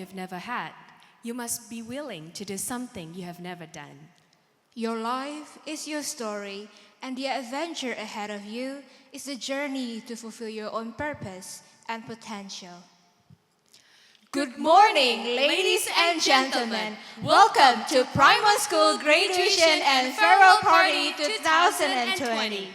you've never had. You must be willing to do something you have never done. Your life is your story, and the adventure ahead of you is the journey to fulfill your own purpose and potential. Good morning, ladies and gentlemen. Welcome to Prime One School Graduation and Farewell Party 2020.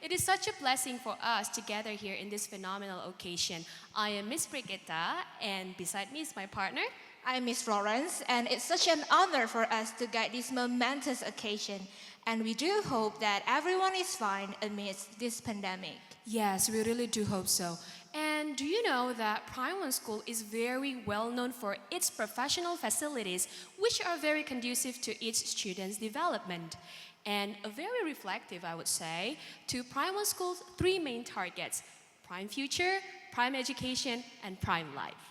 It is such a blessing for us to gather here in this phenomenal occasion. I am Miss Brigitta, and beside me is my partner. I'm Miss Florence, and it's such an honor for us to guide this momentous occasion. And we do hope that everyone is fine amidst this pandemic. Yes, we really do hope so. And do you know that Prime One School is very well known for its professional facilities, which are very conducive to each student's development. And very reflective, I would say, to Prime One School's three main targets: Prime Future, Prime Education, and Prime Life.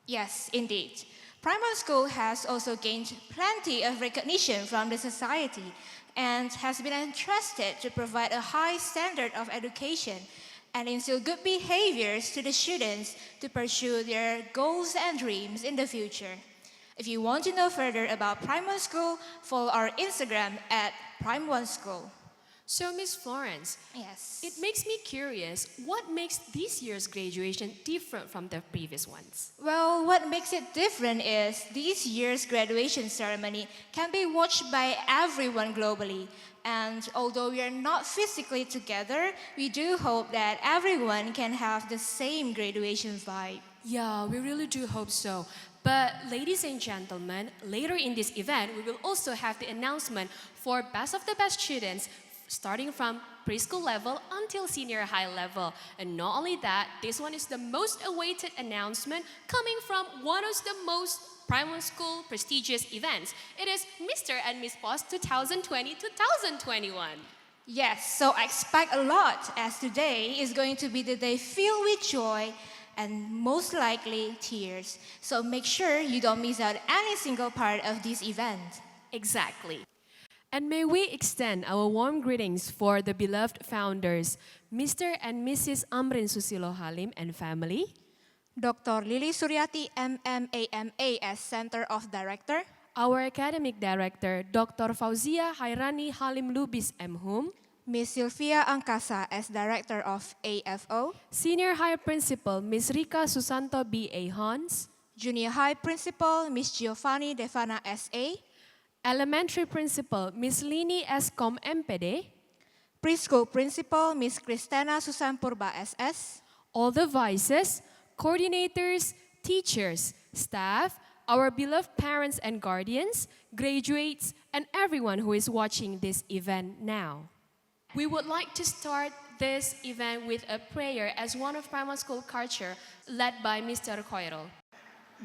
Yes, indeed. Prime One School has also gained plenty of recognition from the society and has been entrusted to provide a high standard of education and instill good behaviors to the students to pursue their goals and dreams in the future. If you want to know further about Prime One School, follow our Instagram at Prime One School. So, Miss Florence, Yes. it makes me curious, what makes this year's graduation different from the previous ones? Well, what makes it different is this year's graduation ceremony can be watched by everyone globally. And although we are not physically together, we do hope that everyone can have the same graduation vibe. Yeah, we really do hope so. But ladies and gentlemen, later in this event, we will also have the announcement for Best of the Best students, starting from preschool level until senior high level. And not only that, this one is the most awaited announcement coming from one of the most Prime One School prestigious events. It is Mr. and Miss Post 2020-2021. Yes, so I expect a lot, as today is going to be the day filled with joy and most likely tears. So make sure you don't miss out any single part of this event. Exactly. And may we extend our warm greetings for the beloved founders, Mr. and Mrs. Amrin Susilo Halim and family, Dr. Lily Suryati, MMAMA as Center of Director, our academic director, Dr. Fauzia Hairani Halim Lubis M. Miss Sylvia Angkasa as Director of AFO, Senior High Principal, Ms. Rika Susanto B.A. Hans, Junior High Principal, Miss Giovanni Devana S.A., Elementary Principal, Ms. Lini S. Com MPD, Preschool Principal, Miss Kristana Susan Purba SS, all the vices, coordinators, teachers, staff, our beloved parents and guardians, graduates, and everyone who is watching this event now. We would like to start this event with a prayer as one of Prime One School culture, led by Mr. Khoirul.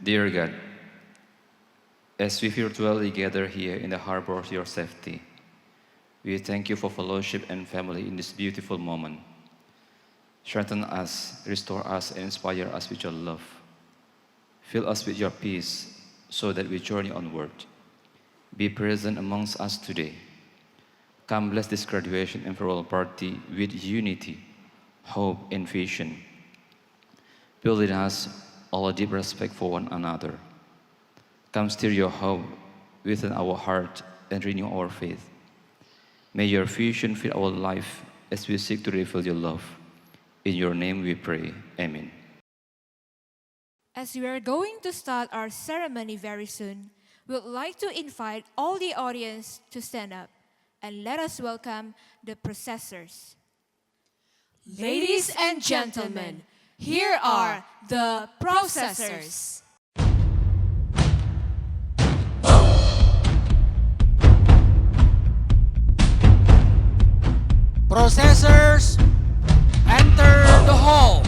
Dear God, as we virtually gather here in the harbor of your safety, we thank you for fellowship and family in this beautiful moment. Strengthen us, restore us, and inspire us with your love. Fill us with your peace so that we journey onward. Be present amongst us today. Come bless this graduation and farewell party with unity, hope, and vision. Build in us all a deep respect for one another. Come stir your hope within our heart and renew our faith. May your vision fill our life as we seek to reveal your love. In your name we pray. Amen. As we are going to start our ceremony very soon, we would like to invite all the audience to stand up and let us welcome the processors. Ladies and gentlemen, here are the processors. Processors, enter the hall.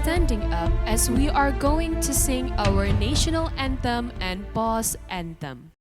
standing up as we are going to sing our national anthem and boss anthem.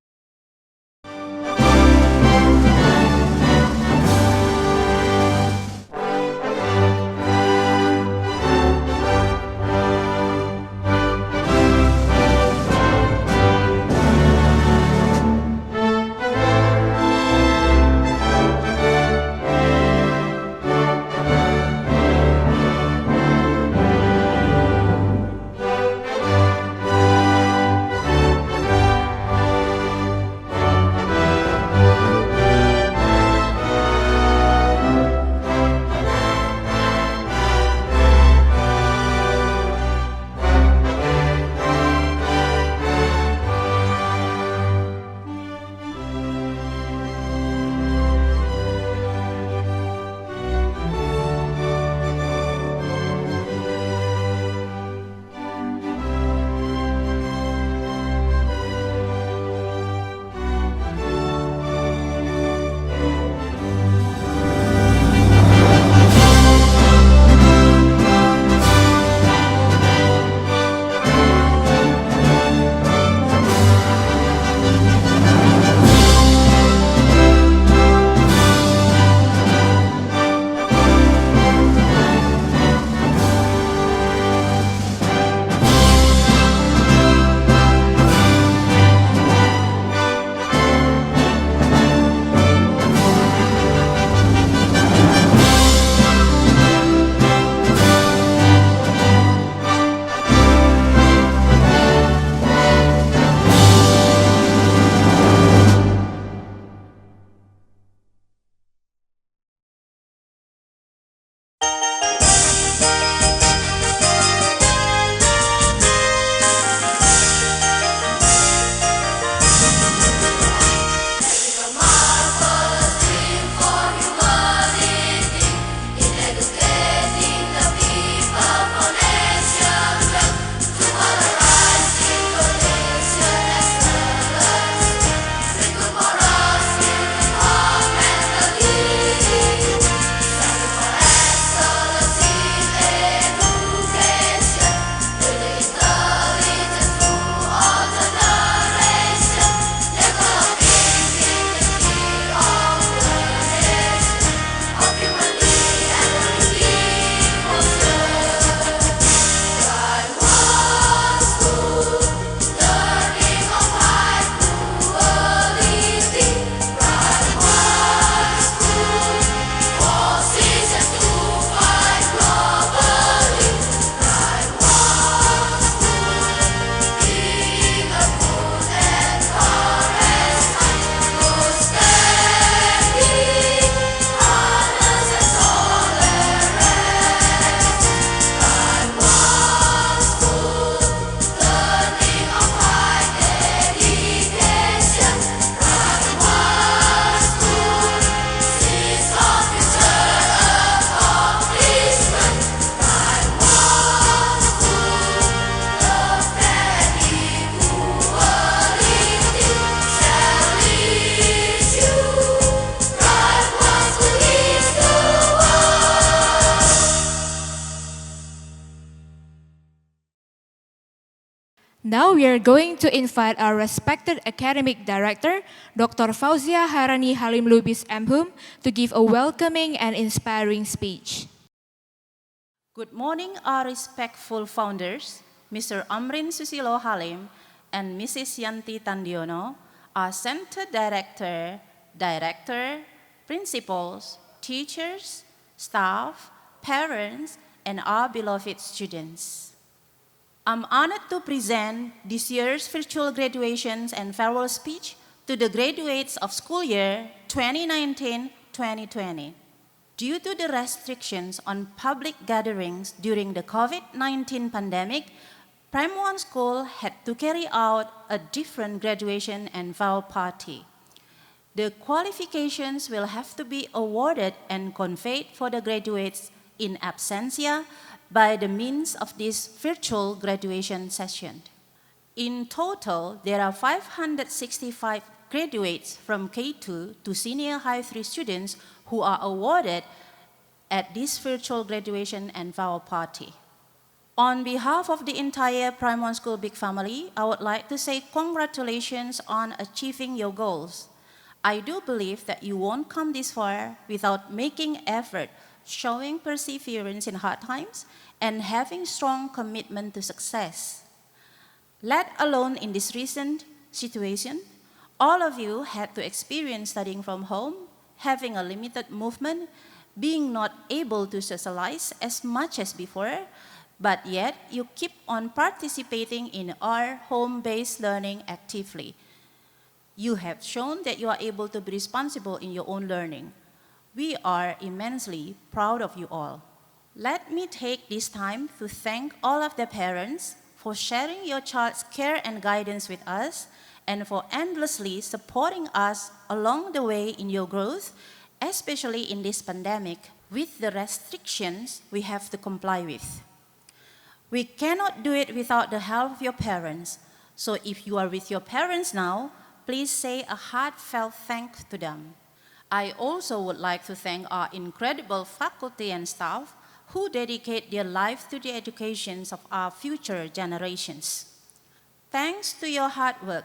Now we are going to invite our respected academic director, Dr. Fauzia Harani Halim Lubis MHum, to give a welcoming and inspiring speech. Good morning, our respectful founders, Mr. Amrin Susilo Halim and Mrs. Yanti Tandiono, our center director, principals, teachers, staff, parents, and our beloved students. I'm honored to present this year's virtual graduations and farewell speech to the graduates of school year 2019-2020. Due to the restrictions on public gatherings during the COVID-19 pandemic, Prime One School had to carry out a different graduation and farewell party. The qualifications will have to be awarded and conveyed for the graduates in absentia by the means of this virtual graduation session. In total, there are 565 graduates from K2 to senior high 3 students who are awarded at this virtual graduation and farewell party. On behalf of the entire Prime One School Big family, I would like to say congratulations on achieving your goals. I do believe that you won't come this far without making effort, showing perseverance in hard times, and having strong commitment to success. Let alone in this recent situation, all of you had to experience studying from home, having a limited movement, being not able to socialize as much as before, but yet you keep on participating in our home-based learning actively. You have shown that you are able to be responsible in your own learning. We are immensely proud of you all. Let me take this time to thank all of the parents for sharing your child's care and guidance with us, and for endlessly supporting us along the way in your growth, especially in this pandemic, with the restrictions we have to comply with. We cannot do it without the help of your parents, so if you are with your parents now, please say a heartfelt thanks to them. I also would like to thank our incredible faculty and staff who dedicate their lives to the education of our future generations. Thanks to your hard work,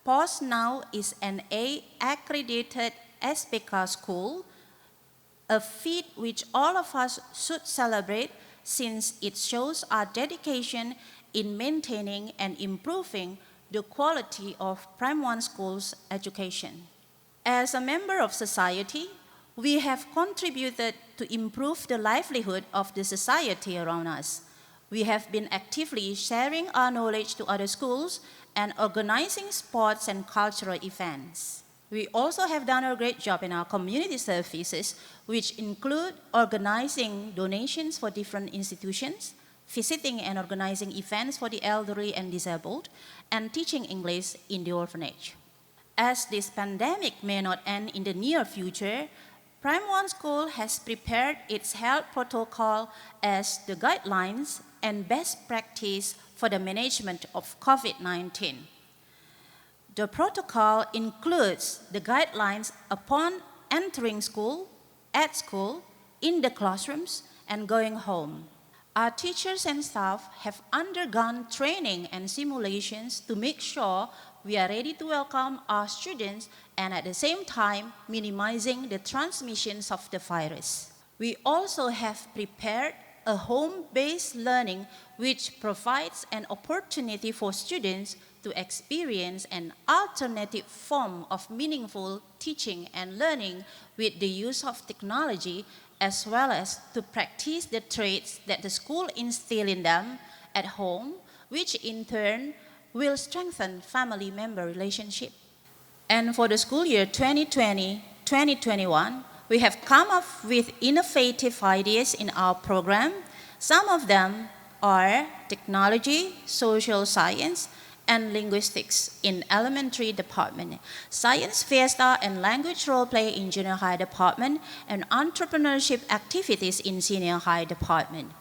POS now is an A-accredited SPK school, a feat which all of us should celebrate since it shows our dedication in maintaining and improving the quality of Prime One School's education. As a member of society, we have contributed to improve the livelihood of the society around us. We have been actively sharing our knowledge to other schools and organizing sports and cultural events. We also have done a great job in our community services, which include organizing donations for different institutions, visiting and organizing events for the elderly and disabled, and teaching English in the orphanage. As this pandemic may not end in the near future, Prime One School has prepared its health protocol as the guidelines and best practice for the management of COVID-19. The protocol includes the guidelines upon entering school, at school, in the classrooms, and going home. Our teachers and staff have undergone training and simulations to make sure we are ready to welcome our students and at the same time minimizing the transmissions of the virus. We also have prepared a home-based learning which provides an opportunity for students to experience an alternative form of meaningful teaching and learning with the use of technology, as well as to practice the traits that the school instills in them at home, which in turn will strengthen family member relationship. And for the school year 2020-2021, we have come up with innovative ideas in our program. Some of them are technology, social science, and linguistics in elementary department, science fiesta and language role play in junior high department, and entrepreneurship activities in senior high department.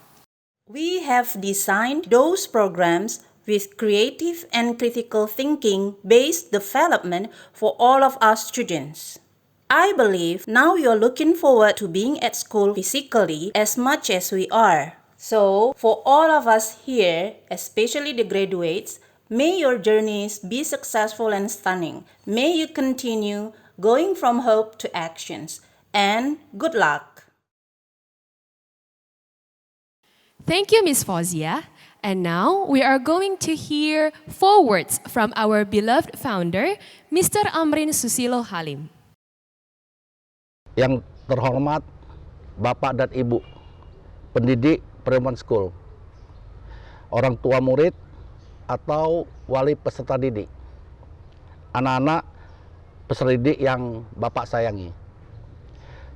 We have designed those programs with creative and critical thinking based development for all of our students. I believe now you're looking forward to being at school physically as much as we are. So for all of us here, especially the graduates, may your journeys be successful and stunning. May you continue going from hope to actions. And good luck. Thank you, Ms. Fauzia. And now we are going to hear 4 words from our beloved founder, Mr. Amrin Susilo Halim. Yang terhormat Bapak dan Ibu, pendidik Prime One School, orang tua murid atau wali peserta didik, anak-anak peserta didik yang Bapak sayangi.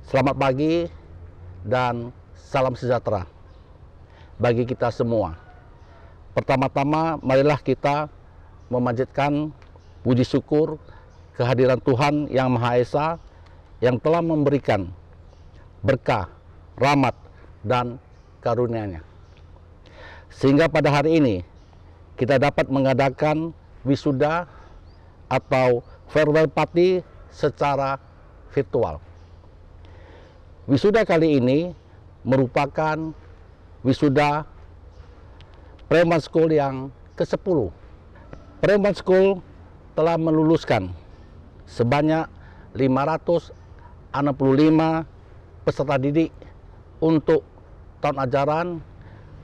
Selamat pagi dan salam sejahtera bagi kita semua. Pertama-tama, marilah kita memanjatkan puji syukur kehadiran Tuhan Yang Maha Esa yang telah memberikan berkah, rahmat, dan karunia-Nya. Sehingga pada hari ini kita dapat mengadakan wisuda atau farewell party secara virtual. Wisuda kali ini merupakan wisuda Primary School yang ke-10. Primary School telah meluluskan sebanyak 565 peserta didik untuk tahun ajaran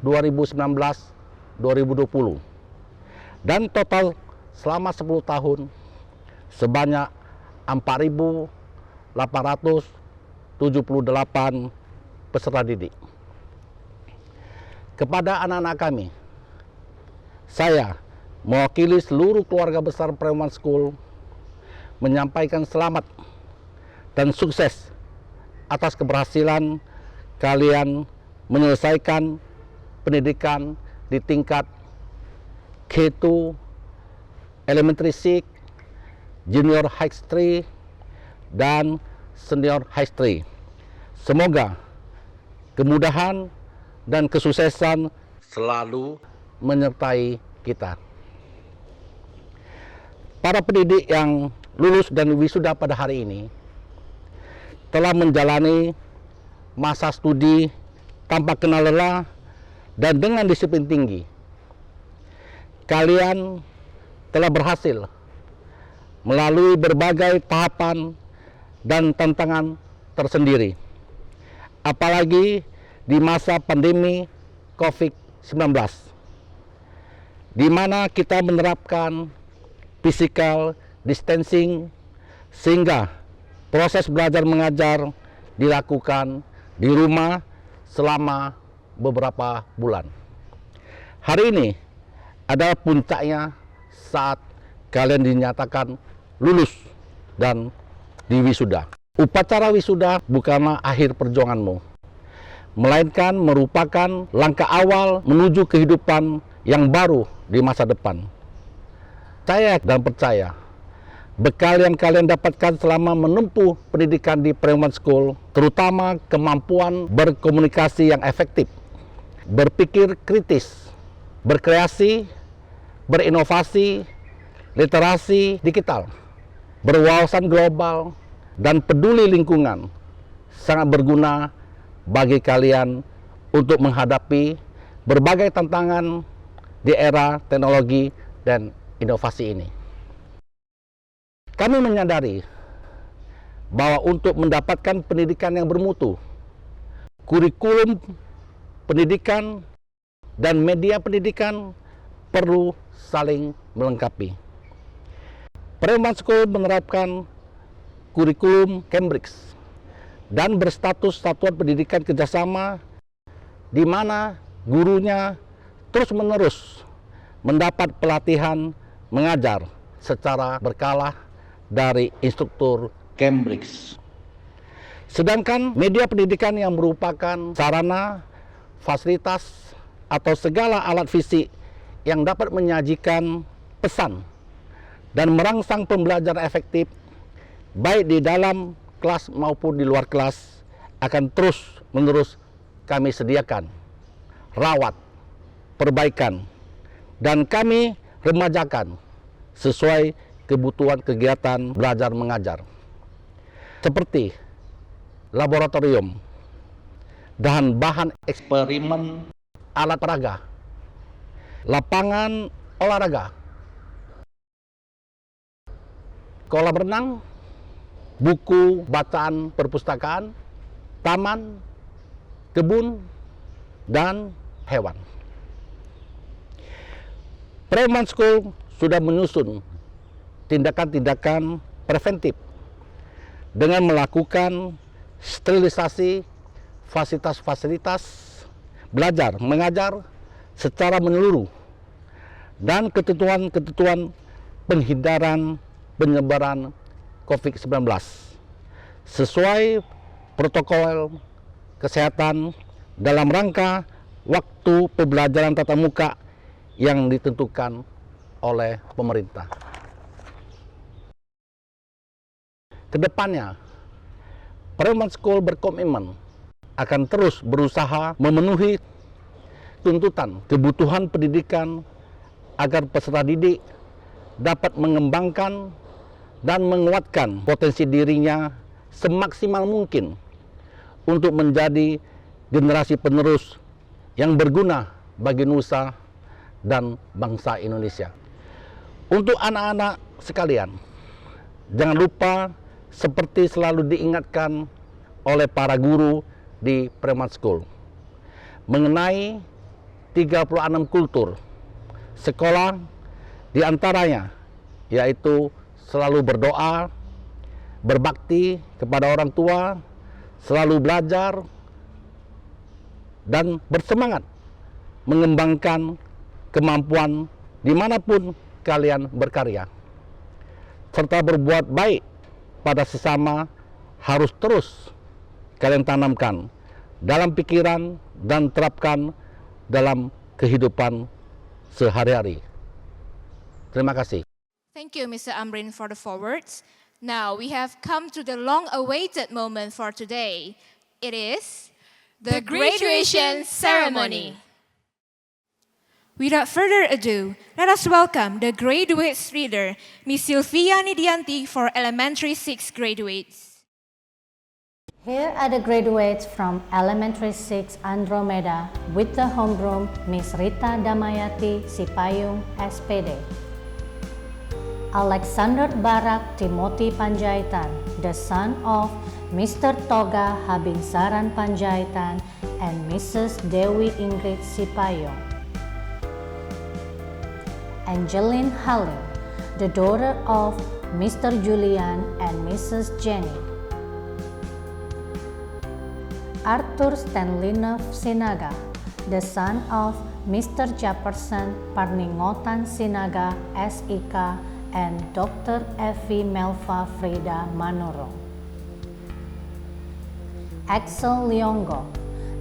2019-2020. Dan total selama 10 tahun sebanyak 4.878 peserta didik. Kepada anak-anak kami, saya mewakili seluruh keluarga besar Primary School menyampaikan selamat dan sukses atas keberhasilan kalian menyelesaikan pendidikan di tingkat K2, Elementary 6, Junior High 3, dan Senior High 3. Semoga kemudahan dan kesuksesan selalu menyertai kita. Para pendidik yang lulus dan wisuda pada hari ini telah menjalani masa studi tanpa kenal lelah dan dengan disiplin tinggi. Kalian telah berhasil melalui berbagai tahapan dan tantangan tersendiri, apalagi di masa pandemi COVID-19, di mana kita menerapkan physical distancing sehingga proses belajar mengajar dilakukan di rumah selama beberapa bulan. Hari ini adalah puncaknya saat kalian dinyatakan lulus dan diwisuda. Upacara wisuda bukanlah akhir perjuanganmu, melainkan merupakan langkah awal menuju kehidupan yang baru di masa depan. Saya dan percaya, bekal yang kalian dapatkan selama menempuh pendidikan di Primary School, terutama kemampuan berkomunikasi yang efektif, berpikir kritis, berkreasi, berinovasi, literasi digital, berwawasan global, dan peduli lingkungan, sangat berguna bagi kalian untuk menghadapi berbagai tantangan di era teknologi dan inovasi ini. Kami menyadari bahwa untuk mendapatkan pendidikan yang bermutu, kurikulum pendidikan dan media pendidikan perlu saling melengkapi. Primary School menerapkan kurikulum Cambridge dan berstatus satuan pendidikan kerjasama di mana gurunya terus-menerus mendapat pelatihan mengajar secara berkala dari instruktur Cambridge. Sedangkan media pendidikan yang merupakan sarana, fasilitas, atau segala alat fisik yang dapat menyajikan pesan dan merangsang pembelajaran efektif baik di dalam kelas maupun di luar kelas akan terus-menerus kami sediakan, rawat, perbaikan, dan kami remajakan sesuai kebutuhan kegiatan belajar mengajar, seperti laboratorium dan bahan eksperimen, alat peraga, lapangan olahraga, kolam renang, buku bacaan perpustakaan, taman, kebun, dan hewan. Primary School sudah menyusun tindakan-tindakan preventif dengan melakukan sterilisasi fasilitas-fasilitas belajar mengajar secara menyeluruh dan ketentuan-ketentuan penghindaran penyebaran COVID-19 sesuai protokol kesehatan dalam rangka waktu pembelajaran tatap muka yang ditentukan oleh pemerintah. Kedepannya, Primary School berkomitmen akan terus berusaha memenuhi tuntutan kebutuhan pendidikan agar peserta didik dapat mengembangkan dan menguatkan potensi dirinya semaksimal mungkin untuk menjadi generasi penerus yang berguna bagi nusa dan bangsa Indonesia. Untuk anak-anak sekalian, jangan lupa seperti selalu diingatkan oleh para guru di Primary School mengenai 36 kultur sekolah, diantaranya yaitu selalu berdoa, berbakti kepada orang tua, selalu belajar, dan bersemangat mengembangkan kemampuan dimanapun kalian berkarya, serta berbuat baik pada sesama harus terus kalian tanamkan dalam pikiran dan terapkan dalam kehidupan sehari-hari. Terima kasih. Thank you, Mr. Amrin, for the forwards. Now we have come to the long-awaited moment for today. It is The graduation ceremony. Without further ado, let us welcome the graduates reader, Ms. Sylvia Nidianti, for Elementary 6 graduates. Here are the graduates from Elementary 6 Andromeda with the homeroom Miss Rita Damayati Sipayung SPD. Alexander Barak Timothy Panjaitan, the son of Mr. Toga Habingsaran Panjaitan and Mrs. Dewi Ingrid Sipayung. Angeline Halim, the daughter of Mr. Julian and Mrs. Jenny. Arthur Stanlinov Sinaga, the son of Mr. Jefferson Parningotan Sinaga SIK and Dr. Evi Melva Frida Manurung. Axel Liongo,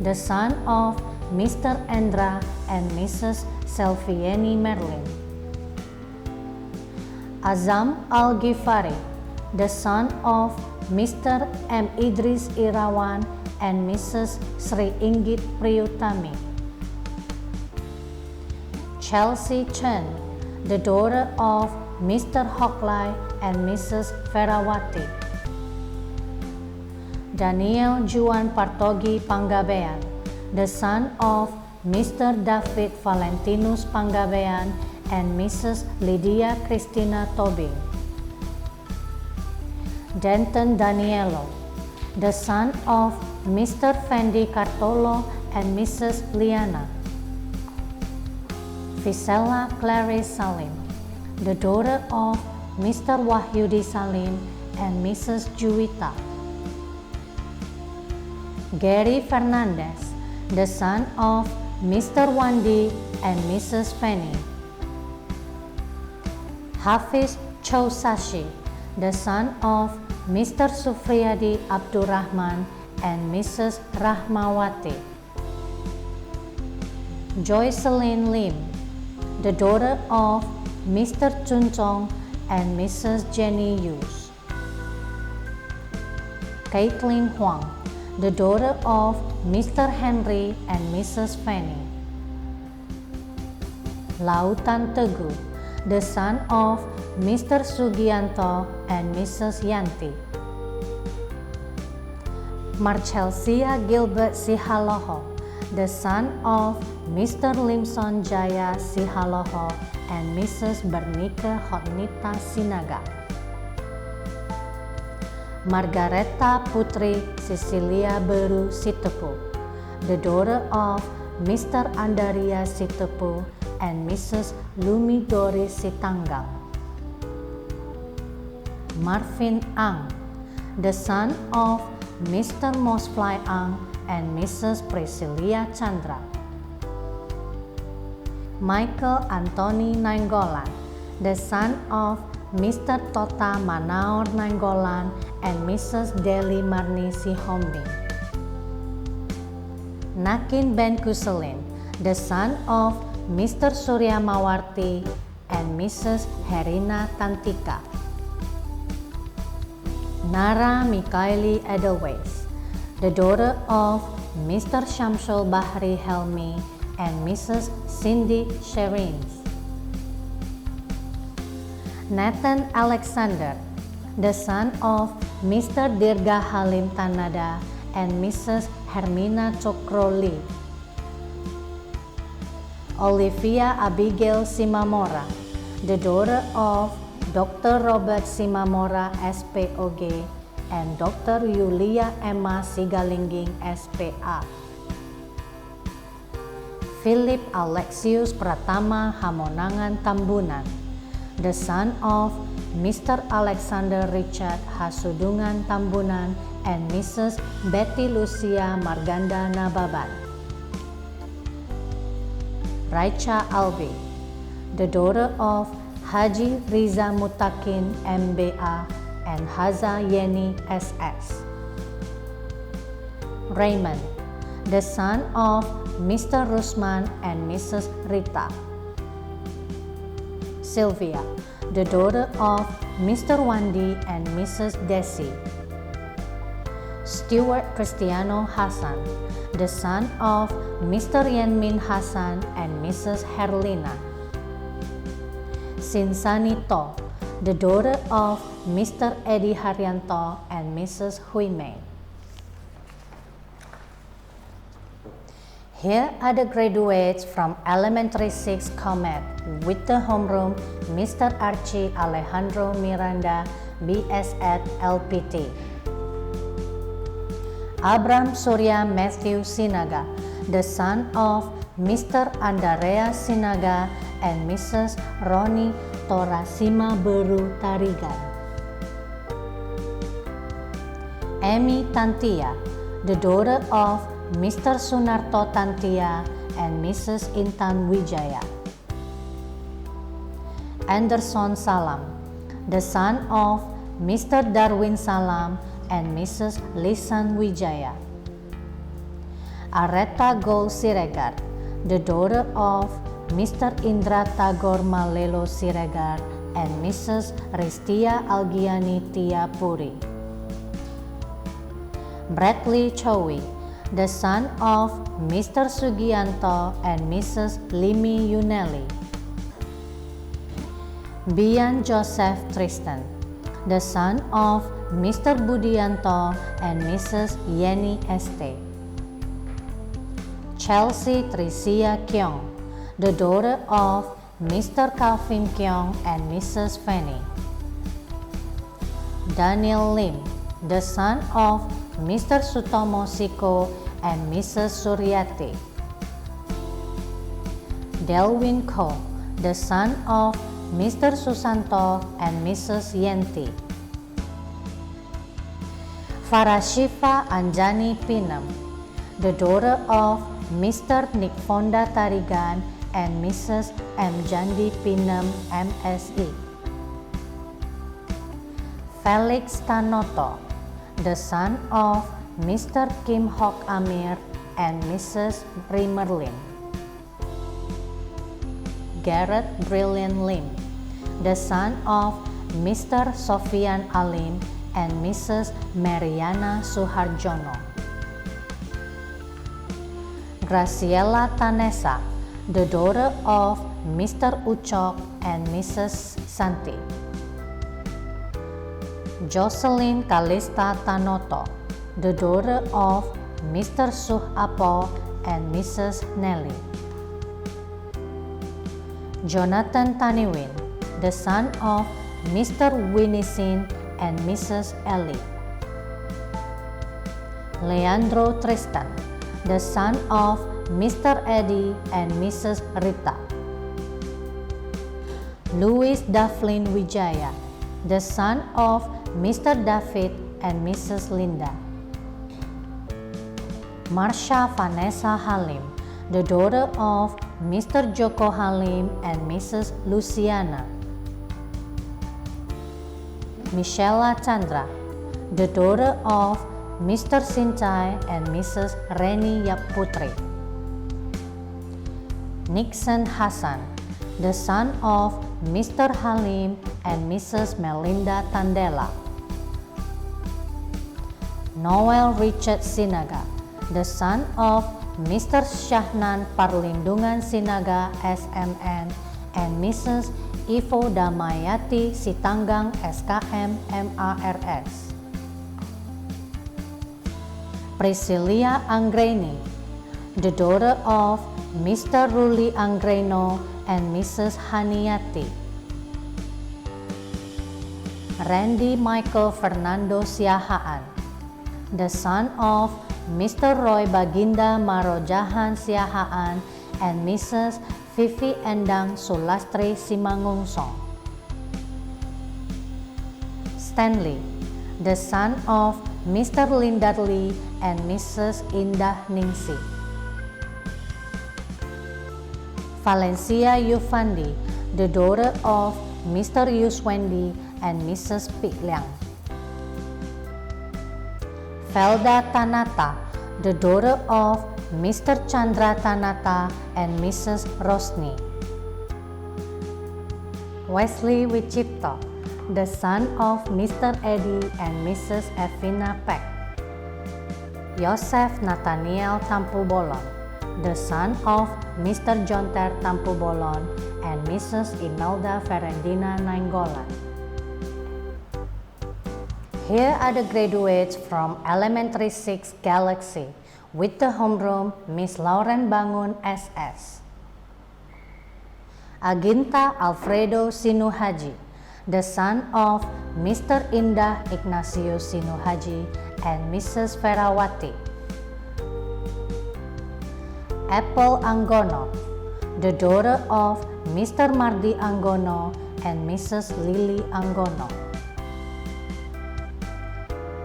the son of Mr. Endra and Mrs. Selvieni Merlin. Azam Al-Ghifari, the son of Mr. M. Idris Irawan and Mrs. Sri Inggit Priyutami. Chelsea Chen, the daughter of Mr. Hoklai and Mrs. Ferawati. Daniel Juan Partogi Panggabean, the son of Mr. David Valentinus Panggabean and Mrs. Lydia Christina Tobing. Denton Danielo, the son of Mr. Fendi Cartolo and Mrs. Liana. Visela Clarice Salim, the daughter of Mr. Wahyudi Salim and Mrs. Juwita. Gary Fernandez, the son of Mr. Wandi and Mrs. Penny. Hafiz Chousashi, the son of Mr. Sufriyadi Abdurrahman and Mrs. Rahmawati. Joycelyn Lim, the daughter of Mr. Chunchong and Mrs. Jenny Yus. Caitlin Huang, the daughter of Mr. Henry and Mrs. Fanny. Lautan Teguh, the son of Mr. Sugianto and Mrs. Yanti. Marcelsia Gilbert Sihaloho, the son of Mr. Limson Jaya Sihaloho and Mrs. Bernika Hotnita Sinaga. Margareta Putri Cecilia Beru Sitepu, the daughter of Mr. Andaria Sitepu and Mrs. Lumi Doris Sitanggal. Marvin Ang, the son of Mr. Mosfly Ang and Mrs. Priscilia Chandra. Michael Anthony Nainggolan, the son of Mr. Tota Manaor Nainggolan and Mrs. Deli Marni Sihombing. Nakin Ben Kuselin, the son of Mr. Surya Mawarti and Mrs. Herina Tantika. Nara Mikaeli Edelweiss, the daughter of Mr. Shamsul Bahri Helmi and Mrs. Cindy Sherins. Nathan Alexander, the son of Mr. Dirga Halim Tanada and Mrs. Hermina Cokroli. Olivia Abigail Simamora, the daughter of Dr. Robert Simamora, SPOG, and Dr. Yulia Emma Sigalingging, SPA. Philip Alexius Pratama Hamonangan Tambunan, the son of Mr. Alexander Richard Hasudungan Tambunan and Mrs. Betty Lucia Marganda Nababan. Raicha Albi, the daughter of Haji Riza Mutakin MBA and Haza Yeni SS. Raymond, the son of Mr. Rusman and Mrs. Rita. Sylvia, the daughter of Mr. Wandi and Mrs. Desi. Stuart Cristiano Hassan, the son of Mr. Yanmin Hassan and Mrs. Herlina. Sinsani To, the daughter of Mr. Eddie Haryanto and Mrs. Huimei. Here are the graduates from Elementary 6 Comet with the homeroom Mr. Archie Alejandro Miranda, BS at LPT. Abram Surya Matthew Sinaga, the son of Mr. Andarea Sinaga and Mrs. Roni Torasima Beru Tarigan. Amy Tantia, the daughter of Mr. Sunarto Tantia and Mrs. Intan Wijaya. Anderson Salam, the son of Mr. Darwin Salam and Mrs. Lisan Wijaya. Areta Gol Siregar, the daughter of Mr. Indra Tagor Malelo Siregar and Mrs. Ristia Algiani Tia Puri. Bradley Chowi, the son of Mr. Sugianto and Mrs. Limi Yuneli. Bian Joseph Tristan, the son of Mr. Budianto and Mrs. Yeni Este. Chelsea Tricia Kyong, the daughter of Mr. Calvin Kyong and Mrs. Fanny. Daniel Lim, the son of Mr. Sutomo Siko and Mrs. Suryati. Delwin Ko, the son of Mr. Susanto and Mrs. Yenti. Farashifa Anjani Pinam, the daughter of Mr. Nick Fonda Tarigan and Mrs. M. Jandi Pinam, MSE. Felix Tanoto, the son of Mr. Kim Hok Amir and Mrs. Rimerlin. Garrett Brilliant Lim, the son of Mr. Sofian Alim and Mrs. Mariana Suharjono. Graciela Tanesa, the daughter of Mr. Ucok and Mrs. Santi. Jocelyn Kalista Tanoto, the daughter of Mr. Suh Apo and Mrs. Nelly. Jonathan Taniwin, the son of Mr. Winisin and Mrs. Ellie. Leandro Tristan, the son of Mr. Eddie and Mrs. Rita. Louis Davlin Wijaya, the son of Mr. David and Mrs. Linda. Marsha Vanessa Halim, the daughter of Mr. Joko Halim and Mrs. Luciana. Michela Chandra, the daughter of Mr. Sinchai and Mrs. Reni Yaputri. Nixon Hassan, the son of Mr. Halim and Mrs. Melinda Tandela. Noel Richard Sinaga, the son of Mr. Syahnan Parlindungan Sinaga SMN and Mrs. Ivo Damayati Sitanggang SKM MARS. Priscilia Anggreni, the daughter of Mr. Ruli Anggreno and Mrs. Haniati. Randy Michael Fernando Siahaan, the son of Mr. Roy Baginda Marojahan Siahaan and Mrs. Vivi Endang Sulastri Simangungsong. Stanley, the son of Mr. Lindarli and Mrs. Indah Ningsi. Valencia Yufandi, the daughter of Mr. Yuswendi and Mrs. Pikliang. Felda Tanata, the daughter of Mr. Chandra Tanata and Mrs. Rosni. Wesley Wicipto, the son of Mr. Eddie and Mrs. Evina Peck. Yosef Nathaniel Tampubolon, the son of Mr. Jonter Tampubolon and Mrs. Imelda Ferendina Nainggolan. Here are the graduates from Elementary 6 Galaxy with the homeroom Miss Lauren Bangun SS. Aginta Alfredo Sinuhaji, the son of Mr. Indah Ignatius Sinuhaji and Mrs. Ferawati. Apple Anggono, the daughter of Mr. Mardi Anggono and Mrs. Lily Anggono.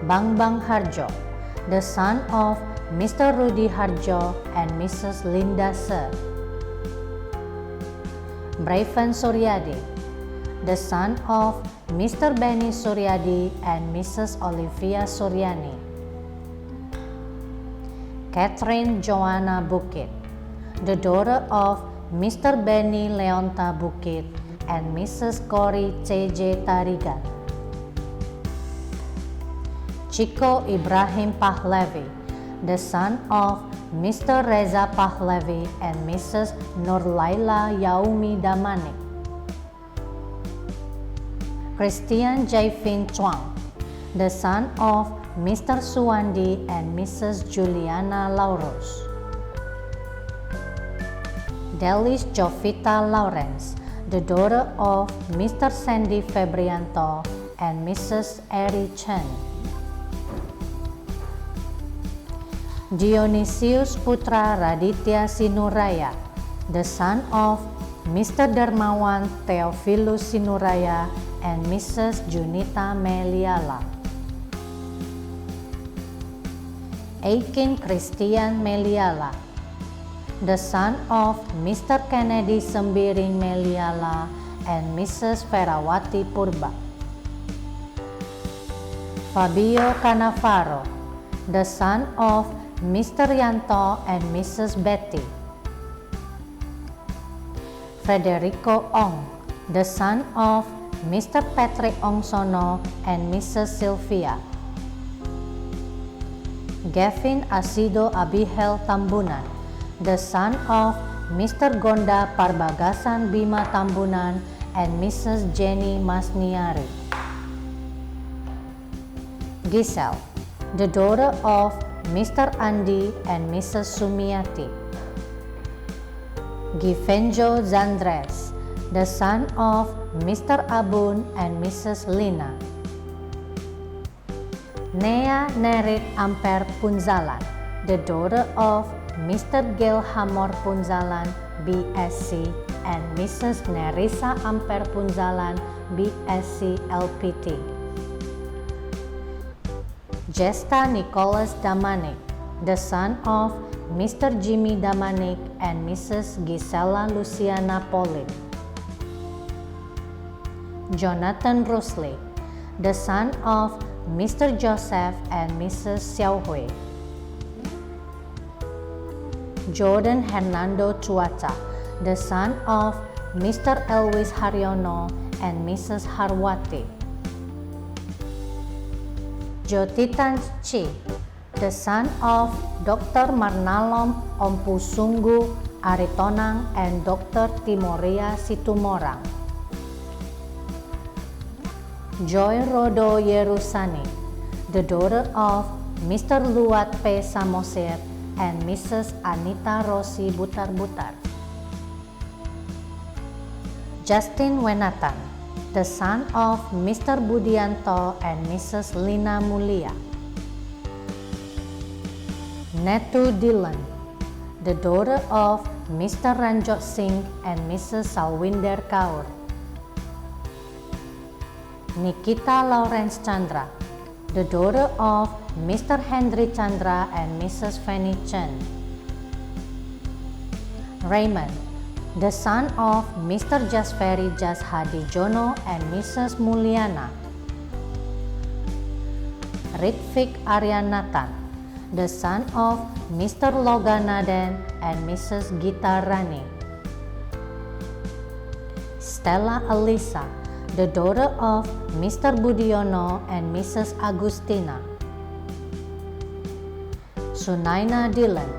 Bangbang Harjo, the son of Mr. Rudy Harjo and Mrs. Linda Sir. Braven Suryadi, the son of Mr. Benny Suryadi and Mrs. Olivia Suryani. Catherine Joanna Bukit, the daughter of Mr. Benny Leonta Bukit and Mrs. Cory C.J. Tarigan. Chico Ibrahim Pahlavi, the son of Mr. Reza Pahlavi and Mrs. Nurlaila Yaumi Damanik. Christian Jaivin Chuang, the son of Mr. Suwandi and Mrs. Juliana Laurus. Delis Jovita Lawrence, the daughter of Mr. Sandy Febrianto and Mrs. Eri Chen. Dionysius Putra Raditya Sinuraya, the son of Mr. Darmawan Theophilus Sinuraya and Mrs. Junita Meliala. Aikin Christian Meliala, the son of Mr. Kennedy Sembiring Meliala and Mrs. Ferawati Purba. Fabio Cannavaro, the son of Mr. Yanto and Mrs. Betty. Frederico Ong, the son of Mr. Patrick Ongsono and Mrs. Sylvia. Gavin Asido Abihel Tambunan, the son of Mr. Gonda Parbagasan Bima Tambunan and Mrs. Jenny Masniari. Giselle, the daughter of Mr. Andi and Mrs. Sumiati. Givenjo Zandres, the son of Mr. Abun and Mrs. Lina. Nea Nerit Amper Punzalan, the daughter of Mr. Gil Hamor Punzalan, BSc, and Mrs. Nerissa Amper Punzalan, BSc LPT. Jesta Nicholas Damanik, the son of Mr. Jimmy Damanik and Mrs. Gisela Luciana Polin. Jonathan Rusley, the son of Mr. Joseph and Mrs. Xiaohui. Jordan Hernando Cuaca, the son of Mr. Elvis Haryono and Mrs. Harwati. Jotitan Chi, the son of Dr. Marnalom Ompusungu Aritonang and Dr. Timoria Situmorang. Joy Rodo Yerusani, the daughter of Mr. Luat P. Samosir and Mrs. Anita Rosi Butar-Butar. Justin Wenatan, the son of Mr. Budianto and Mrs. Lina Mulia. Netu Dylan, the daughter of Mr. Ranjot Singh and Mrs. Salwinder Kaur. Nikita Lawrence Chandra, the daughter of Mr. Henry Chandra and Mrs. Fanny Chen. Raymond, the son of Mr. Jasferi Jashadi Jono and Mrs. Mulyana. Ritvik Aryanathan, the son of Mr. Loganaden and Mrs. Gita Rani. Stella Elisa, the daughter of Mr. Budiono and Mrs. Agustina. Sunaina Dillon,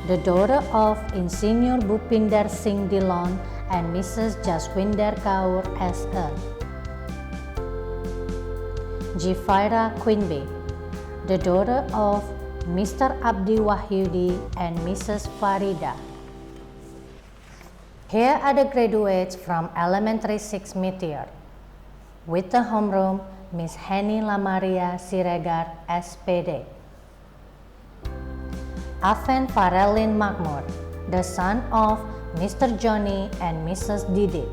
the daughter of Insinyur Bhupinder Singh Dillon and Mrs. Jaswinder Kaur S.A. Jifira Quinby, the daughter of Mr. Abdi Wahyudi and Mrs. Farida. Here are the graduates from Elementary 6 Meteor. With the homeroom, Miss Henny Lamaria Siregar, SPD. Aven Farelin Makmur, the son of Mr. Johnny and Mrs. Didi.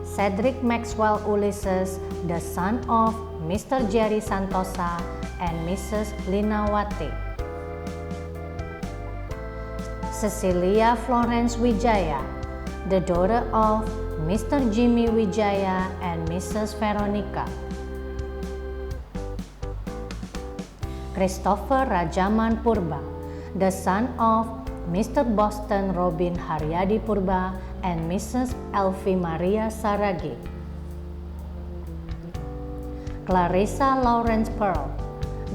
Cedric Maxwell Ulysses, the son of Mr. Jerry Santosa and Mrs. Linawati. Cecilia Florence Wijaya, the daughter of Mr. Jimmy Wijaya and Mrs. Veronica. Christopher Rajaman Purba, the son of Mr. Boston Robin Haryadi Purba and Mrs. Elvi Maria Saragi. Clarissa Lawrence Pearl,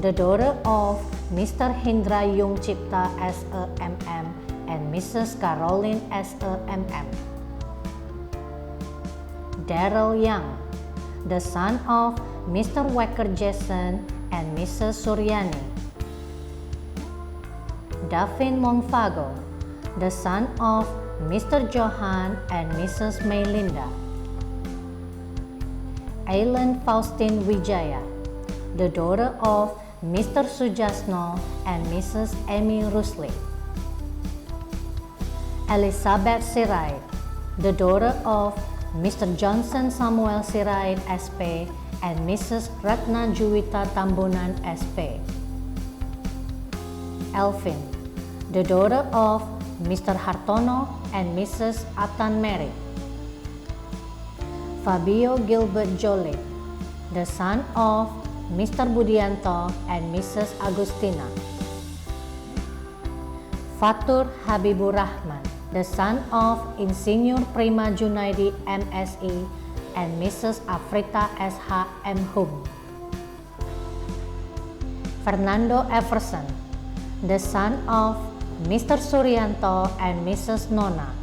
the daughter of Mr. Hindra Yung Cipta S.E.M.M. and Mrs. Caroline S.E.M.M. Daryl Young, the son of Mr. Wacker Jason and Mrs. Suryani. Davin Mongfago, the son of Mr. Johan and Mrs. Maylinda. Aileen Faustin Wijaya, the daughter of Mr. Sujasno and Mrs. Amy Rusli. Elizabeth Sirait, the daughter of Mr. Johnson Samuel Sirait SP and Mrs. Ratna Juwita Tambunan SP. Elvin, the daughter of Mr. Hartono and Mrs. Atan Mary. Fabio Gilbert Jolie, the son of Mr. Budianto and Mrs. Agustina. Fatur Habibur Rahman, the son of Insinyur Prima Junaidi MSI and Mrs. Afrita SH M. Hum. Fernando Everson, the son of Mr. Suryanto and Mrs. Nona.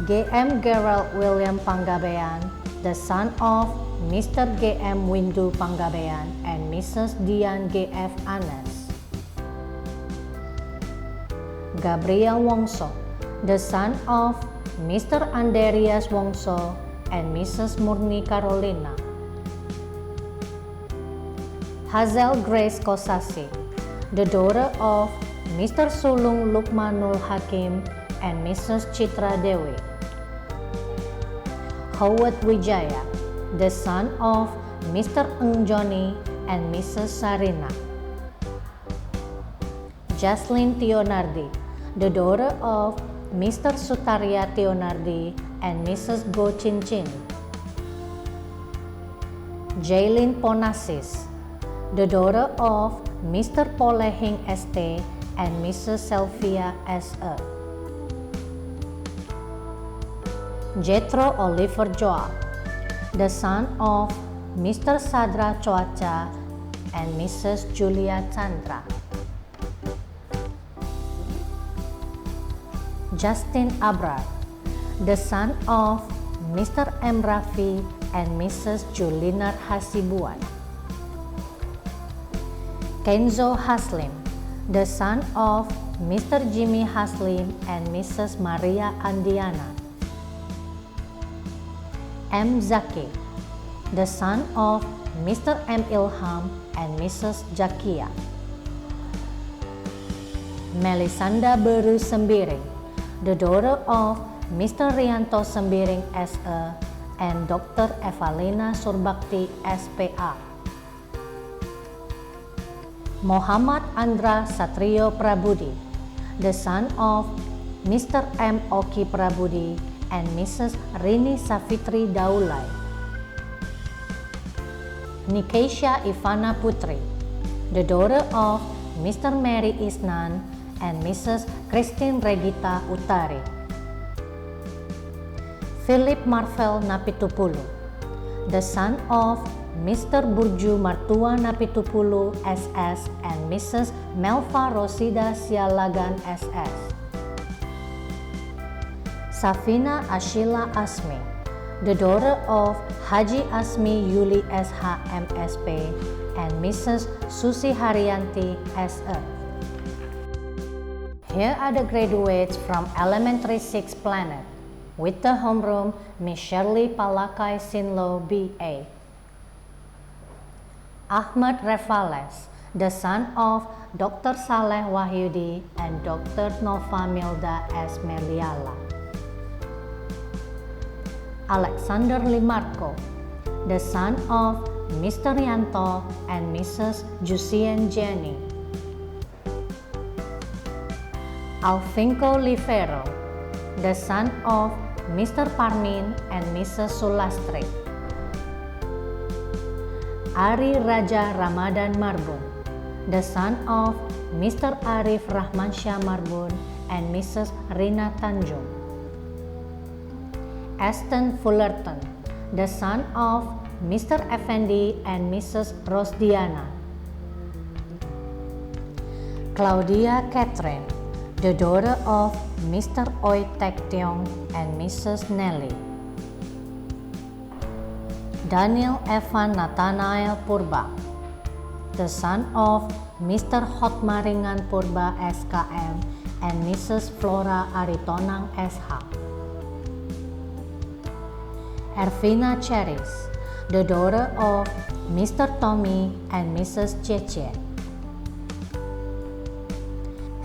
G.M. Gerald William Panggabean, the son of Mr. G.M. Windu Panggabean and Mrs. Dian G.F. Anas. Gabriel Wongso, the son of Mr. Anderias Wongso and Mrs. Murni Carolina. Hazel Grace Kosasi, the daughter of Mr. Sulung Lukmanul Hakim and Mrs. Chitra Dewi. Howard Wijaya, the son of Mr. Eng Joni and Mrs. Sarina. Jaslyn Tionardi, the daughter of Mr. Sutaria Tionardi and Mrs. Go Chin Chin. Jaylin Ponasis, the daughter of Mr. Polehing ST and Mrs. Selvia S.E. Jethro Oliver Joa, the son of Mr. Sadra Choacha and Mrs. Julia Chandra. Justin Abrar, the son of Mr. M. Rafi and Mrs. Julinar Hasibuan. Kenzo Haslim, the son of Mr. Jimmy Haslim and Mrs. Maria Andiana. M. Zaki, the son of Mr. M. Ilham and Mrs. Jakia. Melisanda Beru Sembiring, the daughter of Mr. Rianto Sembiring S.A. and Dr. Evalina Surbakti S.P.A. Muhammad Andra Satrio Prabudi, the son of Mr. M. Oki Prabudi and Mrs. Rini Safitri Daulay. Nikesha Ivana Putri, the daughter of Mr. Mary Isnan and Mrs. Christine Regita Utari. Philip Marvel Napitupulu, the son of Mr. Burju Martua Napitupulu SS and Mrs. Melva Rosida Sialagan SS. Safina Ashila Asmi, the daughter of Haji Asmi Yuli SH MSP and Mrs. Susi Haryanti SE. Here are the graduates from Elementary 6 Planet with the homeroom Miss Shirley Palakai Sinlo BA. Ahmad Revales, the son of Dr. Saleh Wahyudi and Dr. Nova Milda S. Meliala. Alexander Limarco, the son of Mr. Rianto and Mrs. Jusien Jenny. Alvinco Livero, the son of Mr. Parmin and Mrs. Sulastri. Ari Raja Ramadan Marbun, the son of Mr. Arif Rahmansyah Marbun and Mrs. Rina Tanjung. Aston Fullerton, the son of Mr. Effendi and Mrs. Rosdiana. Claudia Catherine, the daughter of Mr. Oi Tek Tiong and Mrs. Nelly. Daniel Evan Nathanael Purba, the son of Mr. Hotmaringan Purba SKM and Mrs. Flora Aritonang SH. Ervina Cheris, the daughter of Mr. Tommy and Mrs. Cheche.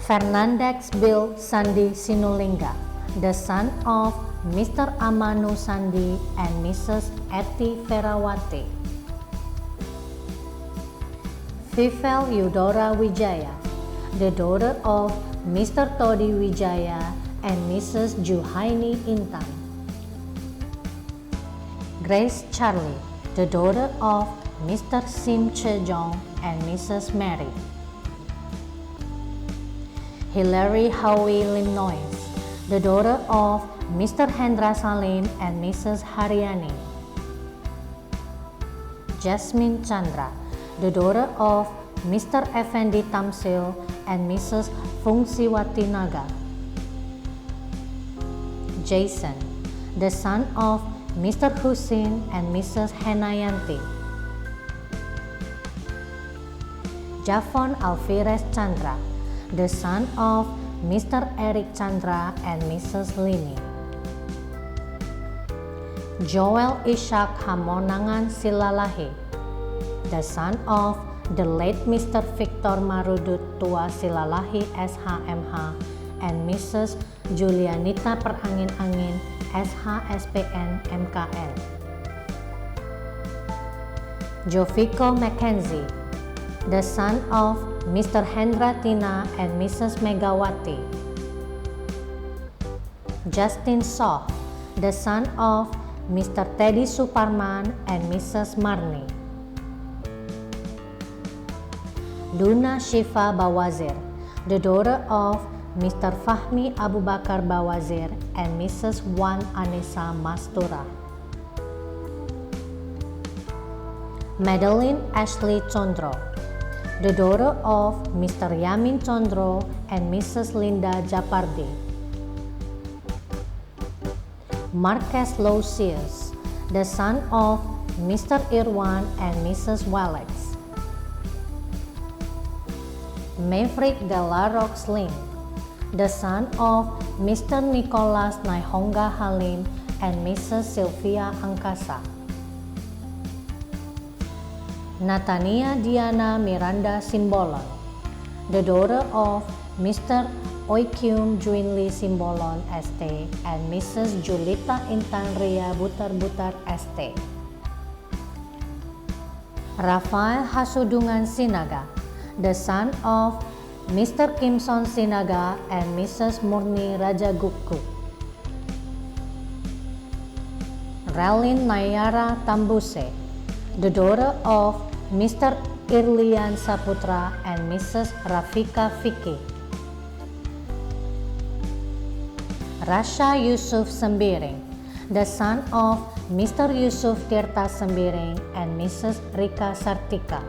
Fernandex Bill Sandi Sinulinga, the son of Mr. Amanu Sandi and Mrs. Eti Ferawati. Vivel Eudora Wijaya, the daughter of Mr. Todi Wijaya and Mrs. Juhaini Intan. Grace Charlie, the daughter of Mr. Sim Chejong and Mrs. Mary. Hilary Howie Limnois, the daughter of Mr. Hendra Salim and Mrs. Haryani. Jasmine Chandra, the daughter of Mr. Effendi Tamsil and Mrs. Fungsiwati Nagar. Jason, the son of Mr. Husin and Mrs. Henayanti. Javon Alvarez Chandra, the son of Mr. Eric Chandra and Mrs. Lini. Joel Ishak Hamonangan Silalahi, the son of the late Mr. Victor Marudut Tua Silalahi SHMH and Mrs. Julianita Perangin-Angin SHSPN MKN. Jovico Mackenzie, the son of Mr. Hendra Tina and Mrs. Megawati. Justin Soh, the son of Mr. Teddy Suparman and Mrs. Marni. Luna Shifa Bawazir, the daughter of Mr. Fahmi Abu Bakar Bawazir and Mrs. Wan Anissa Mastura. Madeline Ashley Chondro, the daughter of Mr. Yamin Chondro and Mrs. Linda Japardi. Marques Losius, the son of Mr. Irwan and Mrs. Walex. Maverick Galarok Slim, the son of Mr. Nicholas Naihonga Halim and Mrs. Sylvia Angkasa. Natania Diana Miranda Simbolon, the daughter of Mr. Oikyum Juinli Simbolon ST and Mrs. Julita Intan Ria Butar-Butar ST. Rafael Hasudungan Sinaga, the son of Mr. Kimson Sinaga and Mrs. Murni Rajagukku. Ralin Nayara Tambuse, the daughter of Mr. Irlian Saputra and Mrs. Rafika Fiki. Rasha Yusuf Sembiring, the son of Mr. Yusuf Tirta Sembiring and Mrs. Rika Sartika.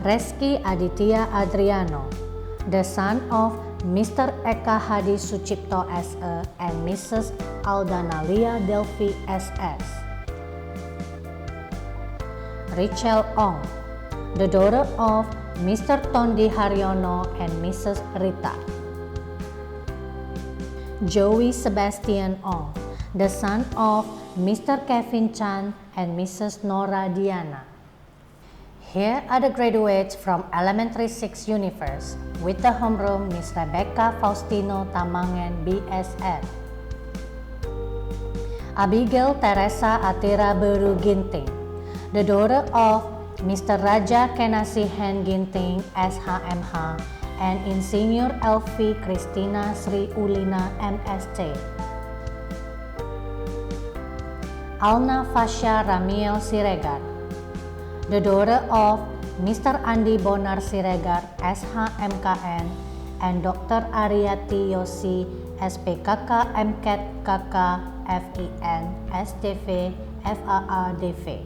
Reski Aditya Adriano, the son of Mr. Eka Hadi Sucipto SE and Mrs. Aldanalia Delphi SS. Richel Ong, the daughter of Mr. Tondi Haryono and Mrs. Rita. Joey Sebastian Ong, the son of Mr. Kevin Chan and Mrs. Nora Diana. Here are the graduates from Elementary 6 Universe with the homeroom Miss Rebecca Faustino Tamangen BSN. Abigail Teresa Atira Beru Ginting, the daughter of Mr. Raja Kenasihen Ginting SHMH and Insinyur Elvi Christina Sri Ulina MSc. Alna Fasya Ramiel Siregar, the daughter of Mr. Andi Bonar Siregar SHMKN and Dr. Ariati Yosi SPKK MKET KK FIN SDV FAADV.